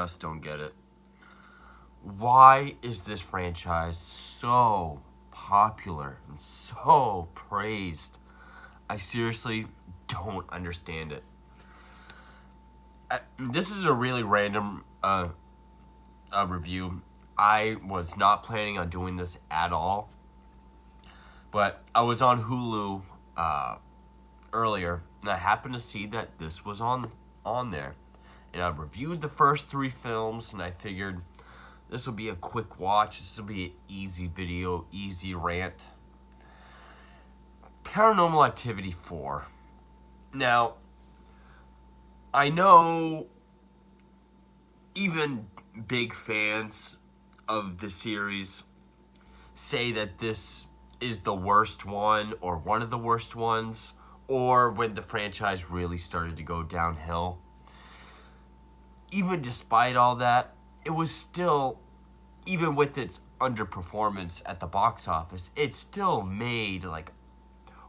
just don't get it. Why is this franchise so popular and so praised? I seriously don't understand it. This is a really random review. I was not planning on doing this at all, but I was on Hulu earlier, and I happened to see that this was on there. And I reviewed the first 3 films, and I figured this will be a quick watch. This will be an easy video, easy rant. Paranormal Activity 4. Now, I know even big fans of the series say that this is the worst one or one of the worst ones, or when the franchise really started to go downhill. Even despite all that, it was still, even with its underperformance at the box office, it still made like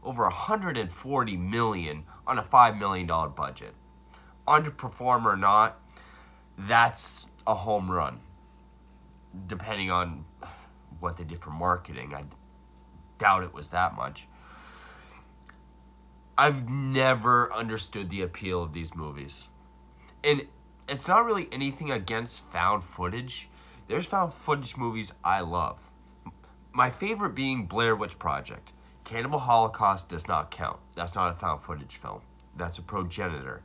over $140 million on a $5 million budget. Underperform or not, that's a home run. Depending on what they did for marketing, I doubt it was that much. I've never understood the appeal of these movies. And it's not really anything against found footage. There's found footage movies I love. My favorite being Blair Witch Project. Cannibal Holocaust does not count. That's not a found footage film. That's a progenitor.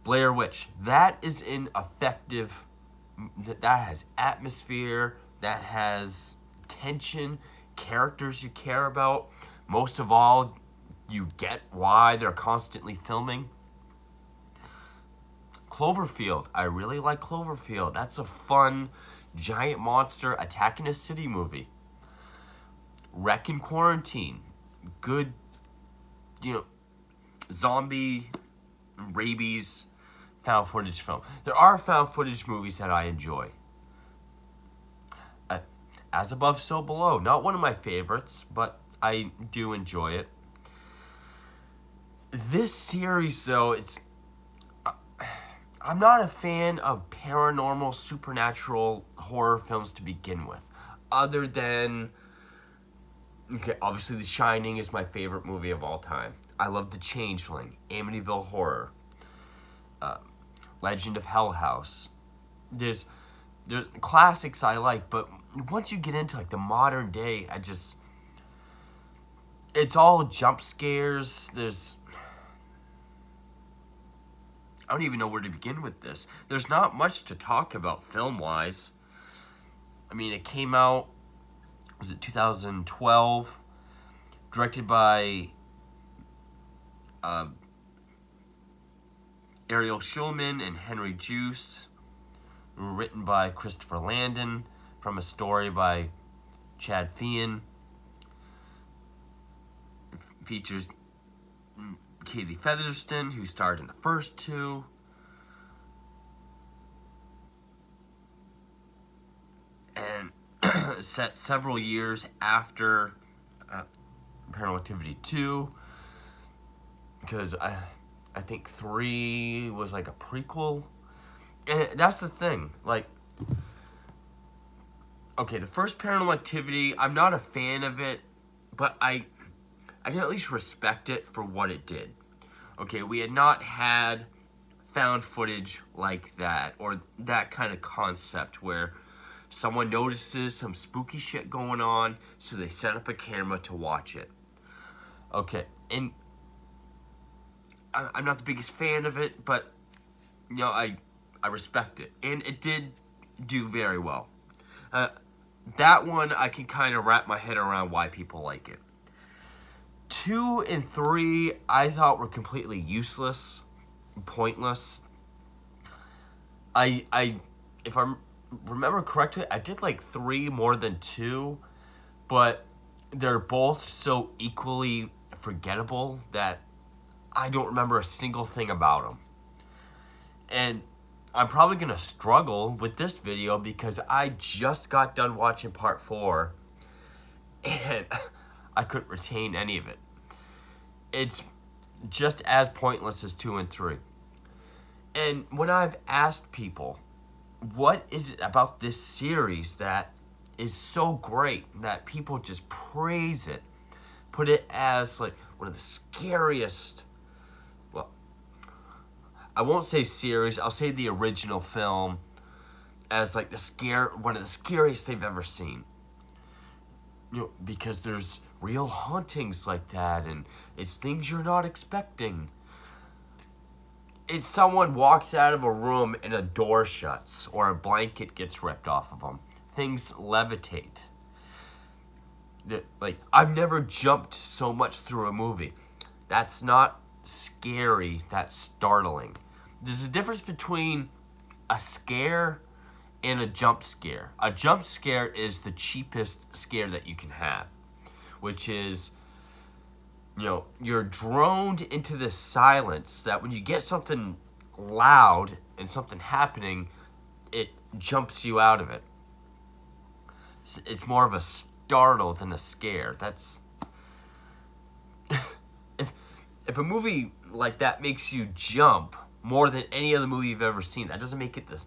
Blair Witch, that is an effective, that has atmosphere, that has tension, characters you care about. Most of all, you get why they're constantly filming. Cloverfield, I really like Cloverfield. That's a fun, giant monster attacking a city movie. Wreck in Quarantine, good, zombie, rabies, found footage film. There are found footage movies that I enjoy. As Above, So Below, not one of my favorites, but I do enjoy it. This series, though, I'm not a fan of paranormal, supernatural horror films to begin with. Other than, obviously The Shining is my favorite movie of all time. I love The Changeling, Amityville Horror, Legend of Hell House. There's classics I like, but once you get into like the modern day, it's all jump scares. I don't even know where to begin with this. There's not much to talk about film-wise. I mean, it came out, was it 2012? Directed by Ariel Schulman and Henry Joost. Written by Christopher Landon. From a story by Chad Feehan. Features Katie Featherston, who starred in the first 2. And set several years after Paranormal Activity 2. Because I think 3 was like a prequel. And that's the thing. Like, okay, the first Paranormal Activity, I'm not a fan of it, but I can at least respect it for what it did. Okay, we had not had found footage like that, or that kind of concept where someone notices some spooky shit going on, so they set up a camera to watch it. Okay, and I'm not the biggest fan of it, but, I respect it. And it did do very well. That one, I can kind of wrap my head around why people like it. 2 and 3, I thought were completely useless, pointless. If I remember correctly, I did like 3 more than 2, but they're both so equally forgettable that I don't remember a single thing about them. And I'm probably going to struggle with this video because I just got done watching part 4 and I couldn't retain any of it. It's just as pointless as 2 and 3. And when I've asked people, what is it about this series that is so great that people just praise it, put it as like one of the scariest, well, I won't say series, I'll say the original film as like one of the scariest they've ever seen. Because there's real hauntings like that, and it's things you're not expecting. It's someone walks out of a room and a door shuts, or a blanket gets ripped off of them. Things levitate. Like, I've never jumped so much through a movie. That's not scary, that's startling. There's a difference between a scare and a jump scare. A jump scare is the cheapest scare that you can have, which is, you're droned into this silence that when you get something loud and something happening, it jumps you out of it. It's more of a startle than a scare. That's if a movie like that makes you jump more than any other movie you've ever seen, that doesn't make it the...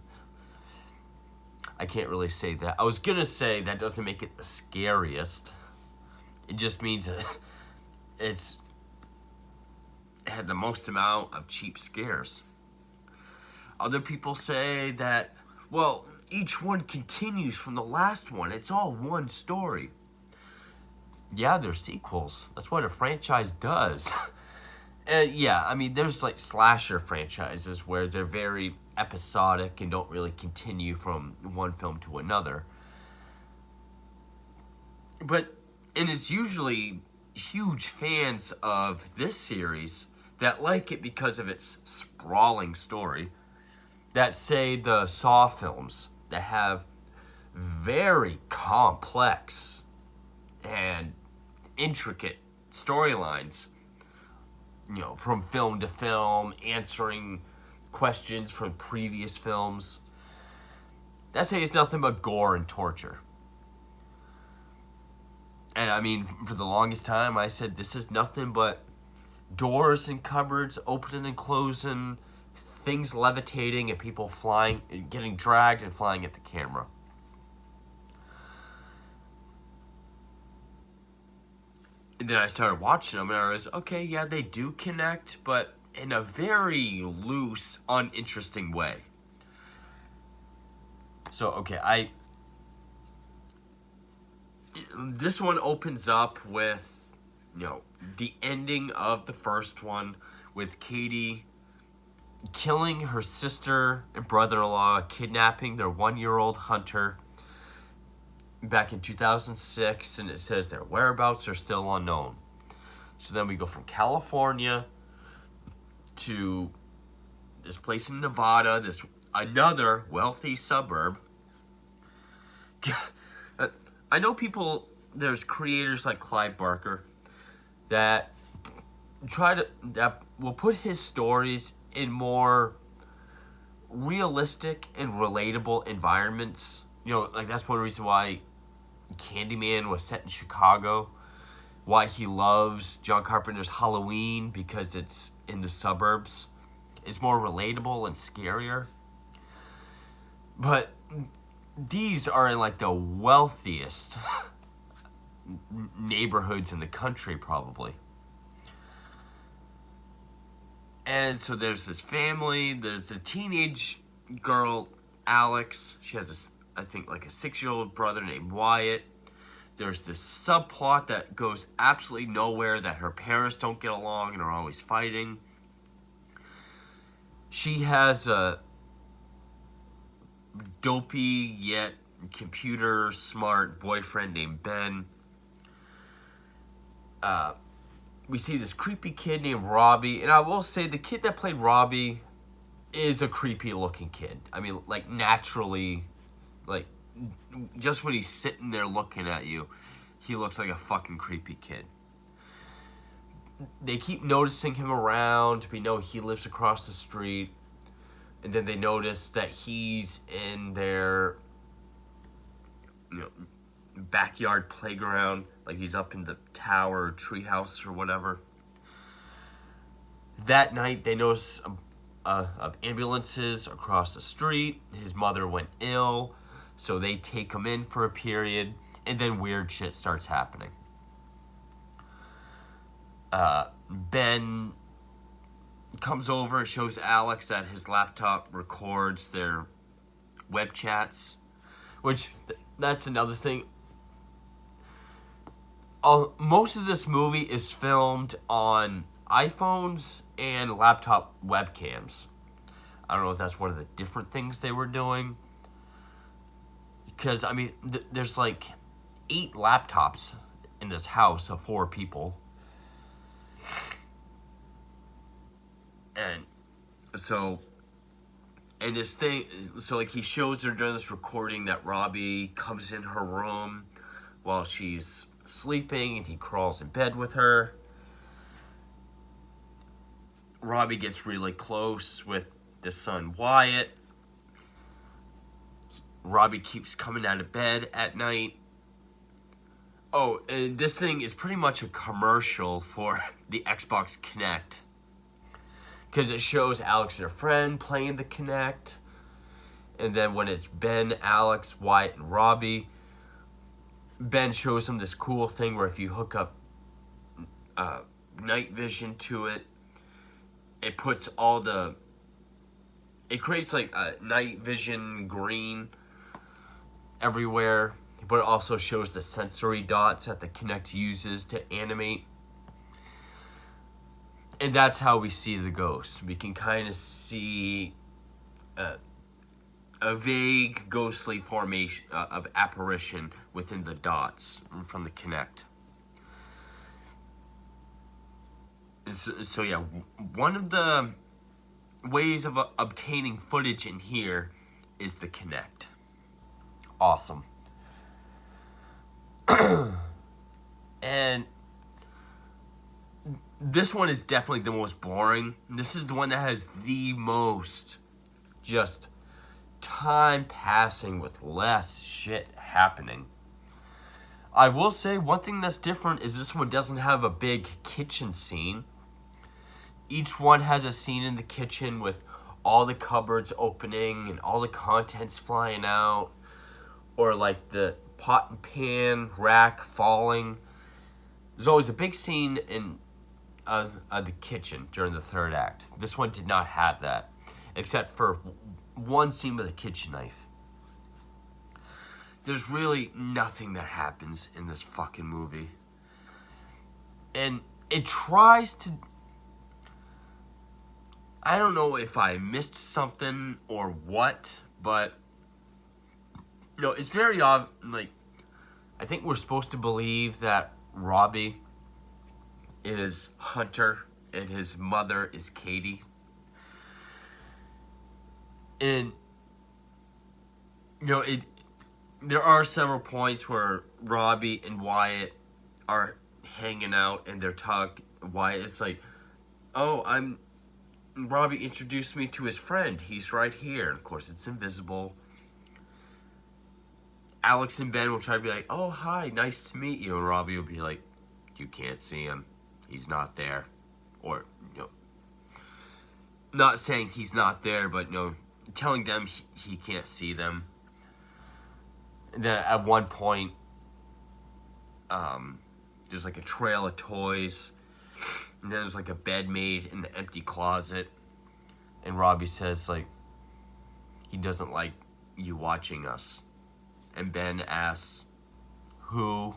I can't really say that. I was going to say that doesn't make it the scariest. It just means it had the most amount of cheap scares. Other people say that, well, each one continues from the last one. It's all one story. Yeah, they're sequels. That's what a franchise does. And yeah, I mean, there's like slasher franchises where they're very episodic and don't really continue from one film to another. And it's usually huge fans of this series that like it because of its sprawling story, that say the Saw films that have very complex and intricate storylines, from film to film, answering questions from previous films. That say it's nothing but gore and torture. And I mean, for the longest time, I said this is nothing but doors and cupboards opening and closing, things levitating, and people flying, getting dragged and flying at the camera. And then I started watching them, and I was, okay, yeah, they do connect, but in a very loose, uninteresting way. So, okay, this one opens up with, the ending of the first one, with Katie killing her sister and brother-in-law, kidnapping their 1-year-old Hunter back in 2006, and it says their whereabouts are still unknown. So then we go from California to this place in Nevada, this another wealthy suburb. I know there's creators like Clive Barker that that will put his stories in more realistic and relatable environments. Like that's one reason why Candyman was set in Chicago, why he loves John Carpenter's Halloween, because it's in the suburbs. It's more relatable and scarier. But these are in like the wealthiest neighborhoods in the country, probably. And so there's this family, there's the teenage girl, Alex. She has I think like a 6-year-old brother named Wyatt. There's this subplot that goes absolutely nowhere, that her parents don't get along and are always fighting. She has a dopey yet computer smart boyfriend named Ben. We see this creepy kid named Robbie, and I will say the kid that played Robbie is a creepy looking kid. I mean, like naturally, like just when he's sitting there looking at you, he looks like a fucking creepy kid. They keep noticing him around. We know he lives across the street. And then they notice that he's in their backyard playground. Like he's up in the tower or treehouse or whatever. That night they notice of ambulances across the street. His mother went ill, so they take him in for a period, and then weird shit starts happening. Ben comes over and shows Alex that his laptop records their web chats, which that's another thing. Most of this movie is filmed on iPhones and laptop webcams. I don't know if that's one of the different things they were doing. Because, I mean, there's like 8 laptops in this house of 4 people. And so, and this thing, so like he shows her during this recording that Robbie comes in her room while she's sleeping and he crawls in bed with her. Robbie gets really close with the son Wyatt. Robbie keeps coming out of bed at night. Oh, and this thing is pretty much a commercial for the Xbox Kinect. Because it shows Alex and her friend playing the Kinect. And then when it's Ben, Alex, Wyatt, and Robbie, Ben shows them this cool thing where if you hook up night vision to it, it puts it creates like a night vision green everywhere, but it also shows the sensory dots that the Kinect uses to animate. And that's how we see the ghost. We can kind of see a vague ghostly formation of apparition within the dots from the Kinect. So yeah, one of the ways of obtaining footage in here is the Kinect. Awesome. And this one is definitely the most boring. This is the one that has the most just time passing with less shit happening. I will say one thing that's different is this one doesn't have a big kitchen scene. Each one has a scene in the kitchen with all the cupboards opening and all the contents flying out, or like the pot and pan rack falling. There's always a big scene in the kitchen during the third act. This one did not have that, except for one scene with a kitchen knife. There's really nothing that happens in this fucking movie. And it tries to... I don't know if I missed something or what, but... You know, it's very odd. Like, I think we're supposed to believe that Robbie is Hunter and his mother is Katie. And, you know, there are several points where Robbie and Wyatt are hanging out and they're talking. Wyatt's like, oh, Robbie introduced me to his friend. He's right here. And of course, it's invisible. Alex and Ben will try to be like, oh, hi, nice to meet you. And Robbie will be like, you can't see him. He's not there. Or, you know, not saying he's not there, but, you know, telling them he can't see them. And then at one point, there's like a trail of toys. And then there's like a bed made in the empty closet. And Robbie says, like, he doesn't like you watching us. And Ben asks, who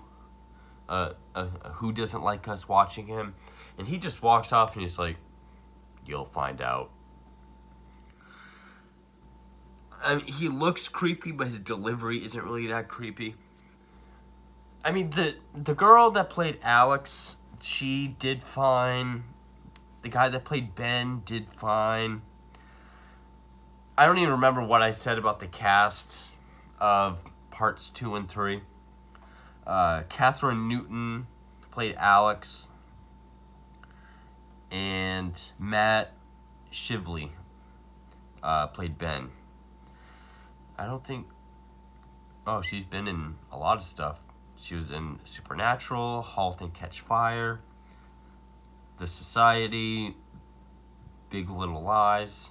doesn't like us watching him? And he just walks off and he's like, you'll find out. I mean, he looks creepy, but his delivery isn't really that creepy. I mean, the girl that played Alex, she did fine. The guy that played Ben did fine. I don't even remember what I said about the cast of parts 2 and 3. Catherine Newton played Alex. And Matt Shively played Ben. I don't think... Oh, she's been in a lot of stuff. She was in Supernatural, Halt and Catch Fire, The Society, Big Little Lies.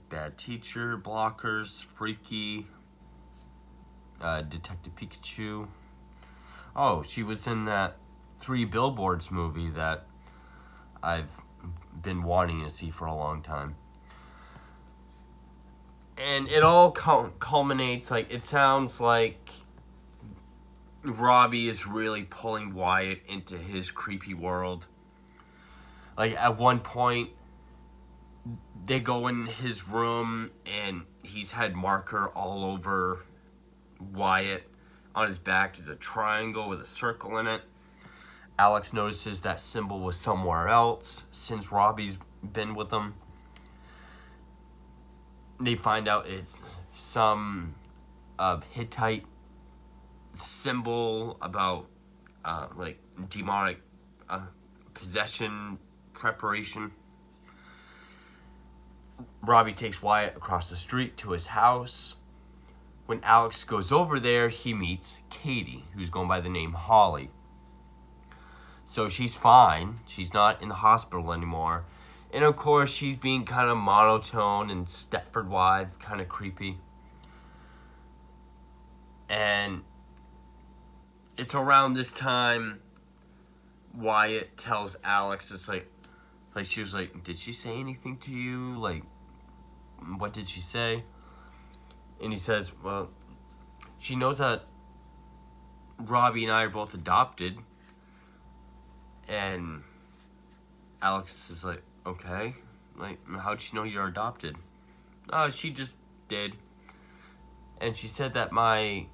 Bad Teacher, Blockers, Freaky, Detective Pikachu. Oh, she was in that Three Billboards movie that I've been wanting to see for a long time. And it all culminates, like, it sounds like Robbie is really pulling Wyatt into his creepy world. Like, at one point, they go in his room, and he's had marker all over Wyatt. On his back is a triangle with a circle in it. Alex notices that symbol was somewhere else since Robbie's been with them. They find out it's some Hittite symbol about like demonic possession preparation. Robbie takes Wyatt across the street to his house. When Alex goes over there, he meets Katie, who's going by the name Holly. So she's fine. She's not in the hospital anymore. And of course, she's being kind of monotone and Stepford Wife, kind of creepy. And it's around this time Wyatt tells Alex, it's like she was like, did she say anything to you? Like, what did she say? And he says, well, she knows that Robbie and I are both adopted. And Alex is like, okay. Like, how'd she know you're adopted? Oh, she just did. And she said that my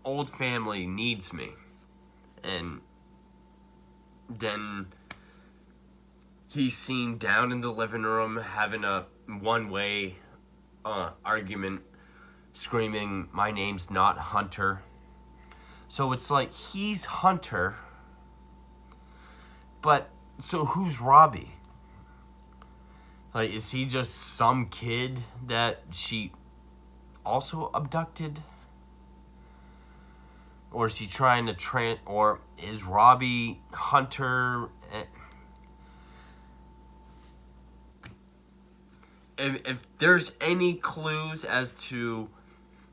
old family needs me. And then he's seen down in the living room having a one-way argument, screaming, my name's not Hunter. So it's like, he's Hunter, but so who's Robbie? Like, is he just some kid that she also abducted? Or is he trying to or is Robbie Hunter? If there's any clues as to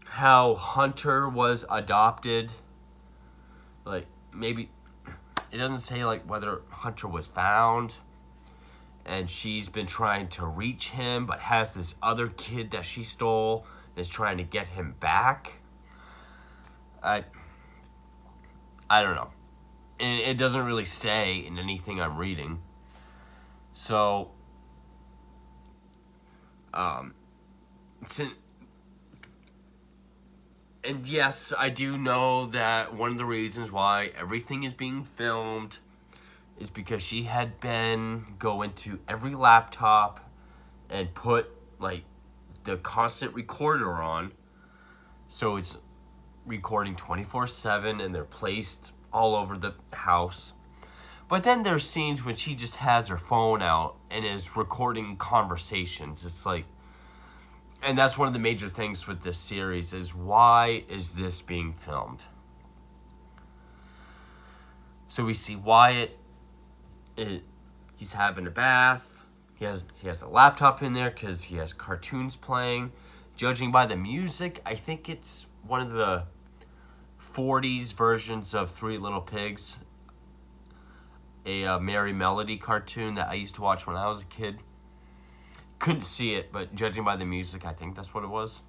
how Hunter was adopted, like, maybe it doesn't say, like, whether Hunter was found and she's been trying to reach him but has this other kid that she stole and is trying to get him back. I don't know. And it doesn't really say in anything I'm reading. So, and yes, I do know that one of the reasons why everything is being filmed is because she had Ben go into every laptop and put, like, the constant recorder on. So it's recording 24/7 and they're placed all over the house. But then there's scenes when she just has her phone out and is recording conversations. It's like, and that's one of the major things with this series is, why is this being filmed? So we see Wyatt, he's having a bath. He has the laptop in there because he has cartoons playing. Judging by the music, I think it's one of the 40s versions of Three Little Pigs, a Merry Melody cartoon that I used to watch when I was a kid. Couldn't see it, but judging by the music, I think that's what it was.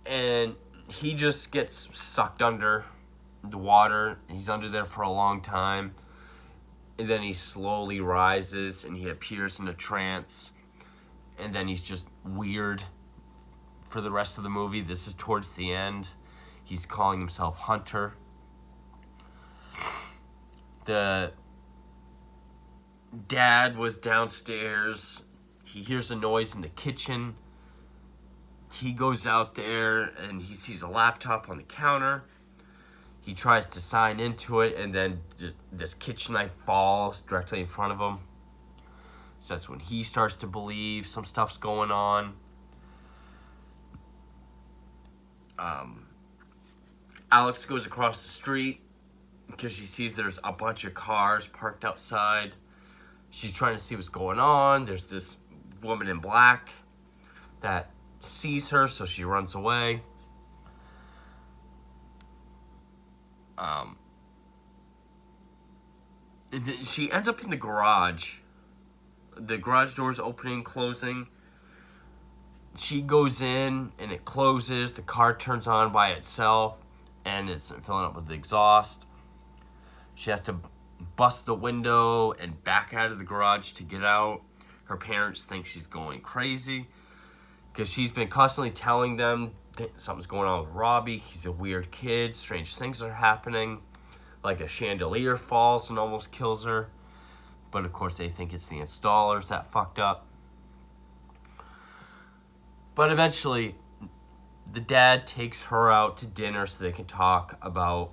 And he just gets sucked under the water. He's under there for a long time. And then he slowly rises and he appears in a trance. And then he's just weird for the rest of the movie. This is towards the end. He's calling himself Hunter. The dad was downstairs. He hears a noise in the kitchen. He goes out there and he sees a laptop on the counter. He tries to sign into it, and then this kitchen knife falls directly in front of him. So that's when he starts to believe some stuff's going on. Alex goes across the street because she sees there's a bunch of cars parked outside. She's trying to see what's going on. There's this woman in black that sees her, so she runs away. And then she ends up in the garage. The garage door's opening, closing. She goes in, and it closes. The car turns on by itself, and it's filling up with exhaust. She has to bust the window and back out of the garage to get out. Her parents think she's going crazy because she's been constantly telling them something's going on with Robbie. He's a weird kid. Strange things are happening. Like a chandelier falls and almost kills her. But of course they think it's the installers that fucked up. But eventually, the dad takes her out to dinner so they can talk about,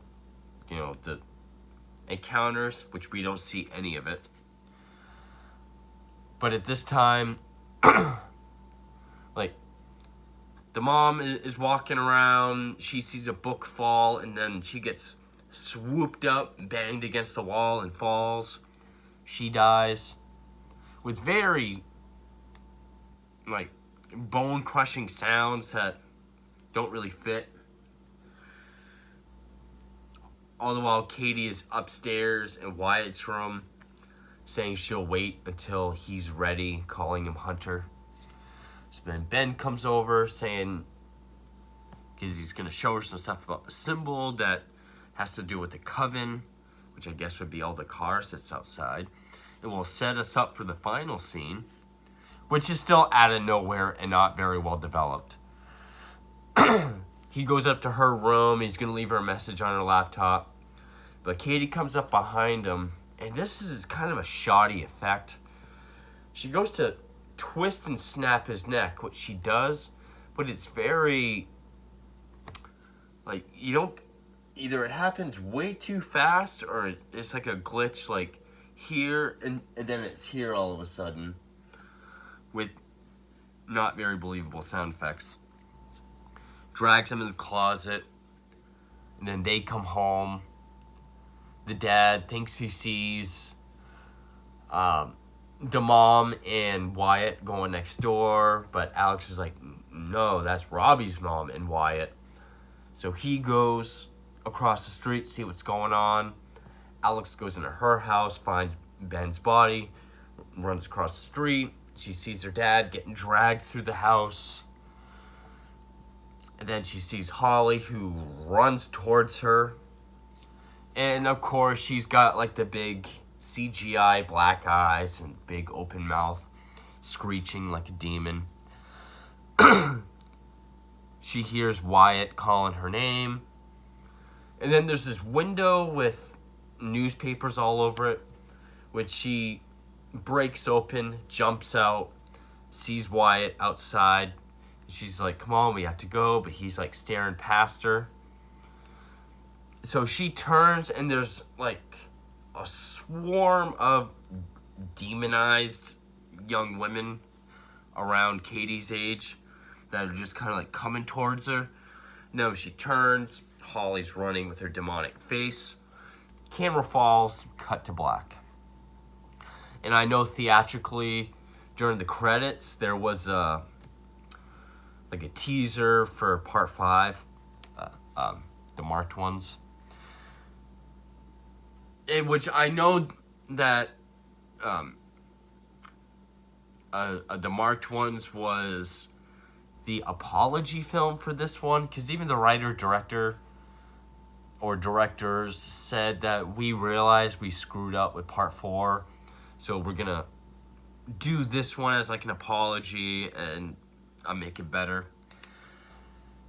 the encounters, which we don't see any of it. But at this time, like, the mom is walking around, she sees a book fall, and then she gets swooped up, banged against the wall, and falls. She dies with very, bone-crushing sounds that don't really fit. All the while, Katie is upstairs in Wyatt's room, saying she'll wait until he's ready, calling him Hunter. So then Ben comes over, saying, because he's going to show her some stuff about the symbol that has to do with the coven, which I guess would be all the cars that's outside. It will set us up for the final scene, which is still out of nowhere and not very well developed. He goes up to her room, he's going to leave her a message on her laptop. But Katie comes up behind him, and this is kind of a shoddy effect. She goes to twist and snap his neck, which she does, but it's very, either it happens way too fast, or it's like a glitch, here, and then it's here all of a sudden, with not very believable sound effects. Drags him in the closet, and then they come home. The dad thinks he sees the mom and Wyatt going next door, but Alex is like, no, that's Robbie's mom and Wyatt. So he goes across the street, see what's going on. Alex goes into her house, finds Ben's body, runs across the street. She sees her dad getting dragged through the house. And then she sees Holly, who runs towards her. And of course, she's got the big CGI black eyes and big open mouth, screeching like a demon. She hears Wyatt calling her name. And then there's this window with newspapers all over it, which she breaks open, jumps out, sees Wyatt outside. She's like, come on, we have to go. But he's staring past her. So she turns, and there's a swarm of demonized young women around Katie's age that are just kind of coming towards her. No, she turns. Holly's running with her demonic face. Camera falls, cut to black. And I know theatrically, during the credits, there was a teaser for part 5, the marked ones. In which I know that the marked ones was the apology film for this one, because even the writer-director or directors said that we realized we screwed up with part 4, so we're gonna do this one as an apology and I'll make it better.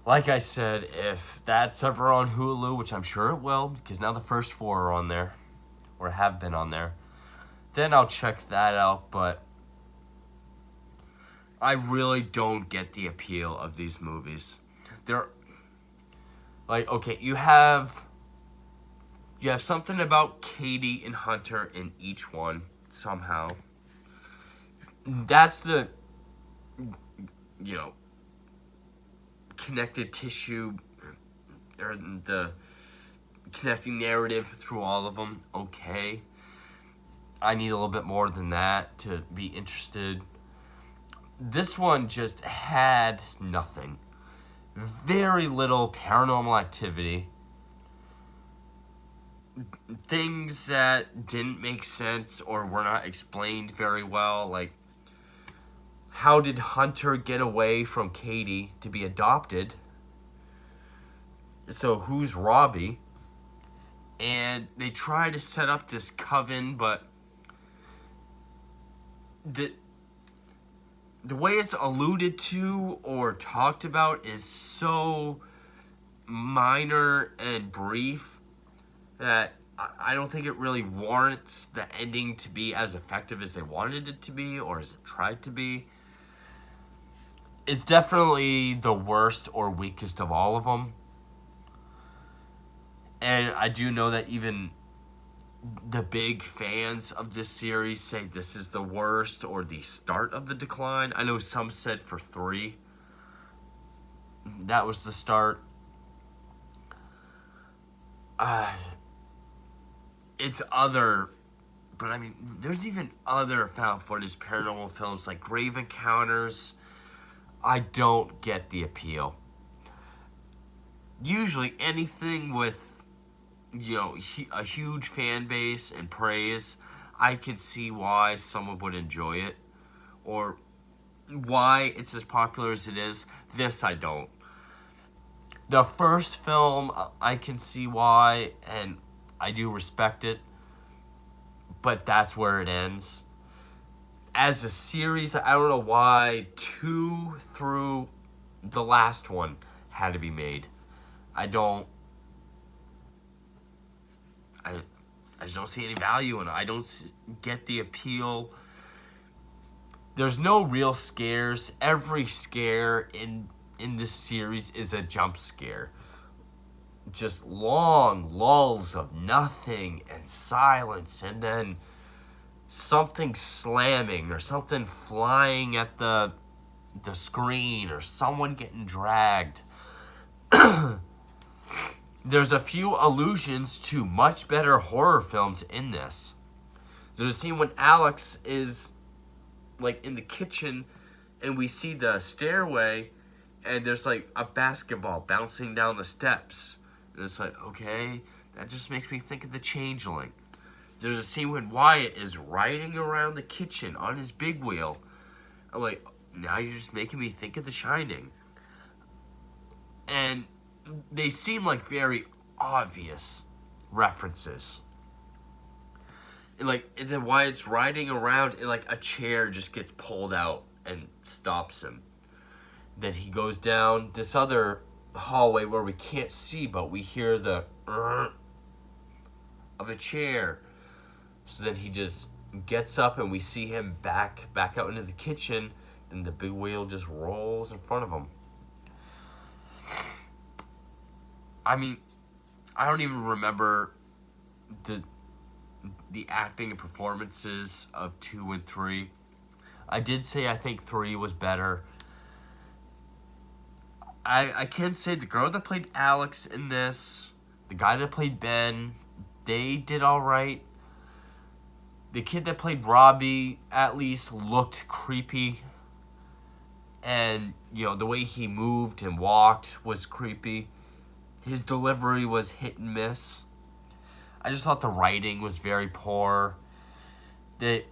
Like I said, if that's ever on Hulu, which I'm sure it will, because now the first 4 are on there, or have been on there, then I'll check that out. But I really don't get the appeal of these movies. They're okay, you have something about Katie and Hunter in each one somehow. That's the connected tissue, or the connecting narrative through all of them. Okay, I need a little bit more than that to be interested. This one just had nothing. Very little paranormal activity. Things that didn't make sense or were not explained very well. Like, how did Hunter get away from Katie to be adopted? So who's Robbie? And they try to set up this coven, but the way it's alluded to or talked about is so minor and brief that I don't think it really warrants the ending to be as effective as they wanted it to be or as it tried to be. It's definitely the worst or weakest of all of them. And I do know that even the big fans of this series say this is the worst or the start of the decline. I know some said for 3 that was the start. It's other, but I mean, there's even other found footage paranormal films like Grave Encounters. I don't get the appeal. Usually anything with, a huge fan base and praise, I can see why someone would enjoy it or why it's as popular as it is. This I don't. The first film, I can see why, and I do respect it, but that's where it ends. As a series, I don't know why 2 through the last one had to be made. I just don't see any value in it. I don't get the appeal. There's no real scares. Every scare in this series is a jump scare. Just long lulls of nothing and silence, and then something slamming or something flying at the screen or someone getting dragged. There's a few allusions to much better horror films in this. There's a scene when Alex is like in the kitchen and we see the stairway and there's like a basketball bouncing down the steps. And it's like, okay, that just makes me think of The Changeling. There's a scene when Wyatt is riding around the kitchen on his big wheel. I'm like, now you're just making me think of The Shining. And they seem like very obvious references. And then Wyatt's riding around and like a chair just gets pulled out and stops him. Then he goes down this other hallway where we can't see, but we hear the of a chair. So then he just gets up and we see him back out into the kitchen. Then the big wheel just rolls in front of him. I mean, I don't even remember the acting and performances of 2 and 3. I did say I think 3 was better. I can say the girl that played Alex in this, the guy that played Ben, they did all right. The kid that played Robbie at least looked creepy. And, the way he moved and walked was creepy. His delivery was hit and miss. I just thought the writing was very poor. That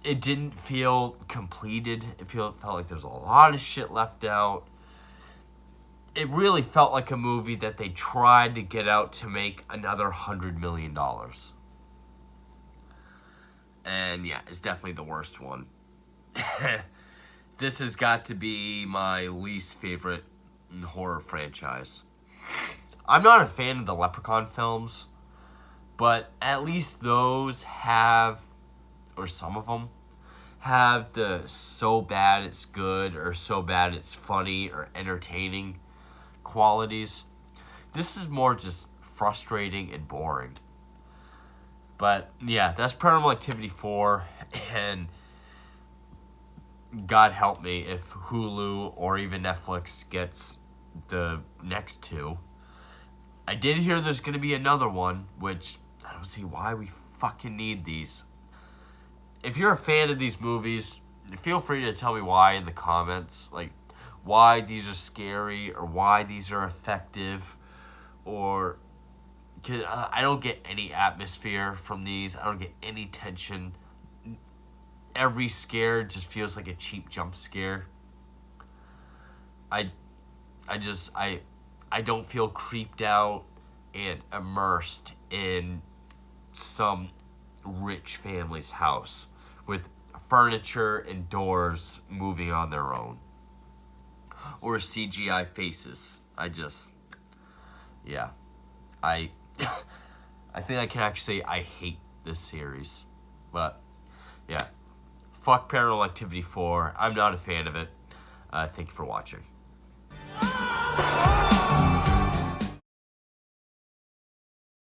it didn't feel completed. It felt like there's a lot of shit left out. It really felt like a movie that they tried to get out to make another $100 million. And yeah, it's definitely the worst one. This has got to be my least favorite horror franchise. I'm not a fan of the Leprechaun films, but at least those have, or some of them, have the so bad it's good or so bad it's funny or entertaining qualities. This is more just frustrating and boring. But yeah, that's Paranormal Activity 4, and God help me if Hulu or even Netflix gets the next 2. I did hear there's going to be another one, which I don't see why we fucking need these. If you're a fan of these movies, feel free to tell me why in the comments, like why these are scary or why these are effective, or cause I don't get any atmosphere from these. I don't get any tension. Every scare just feels like a cheap jump scare. I I just I don't feel creeped out and immersed in some rich family's house with furniture and doors moving on their own or CGI faces. Yeah. I I think I can actually say I hate this series. But yeah. Fuck Paranormal Activity 4. I'm not a fan of it. Thank you for watching.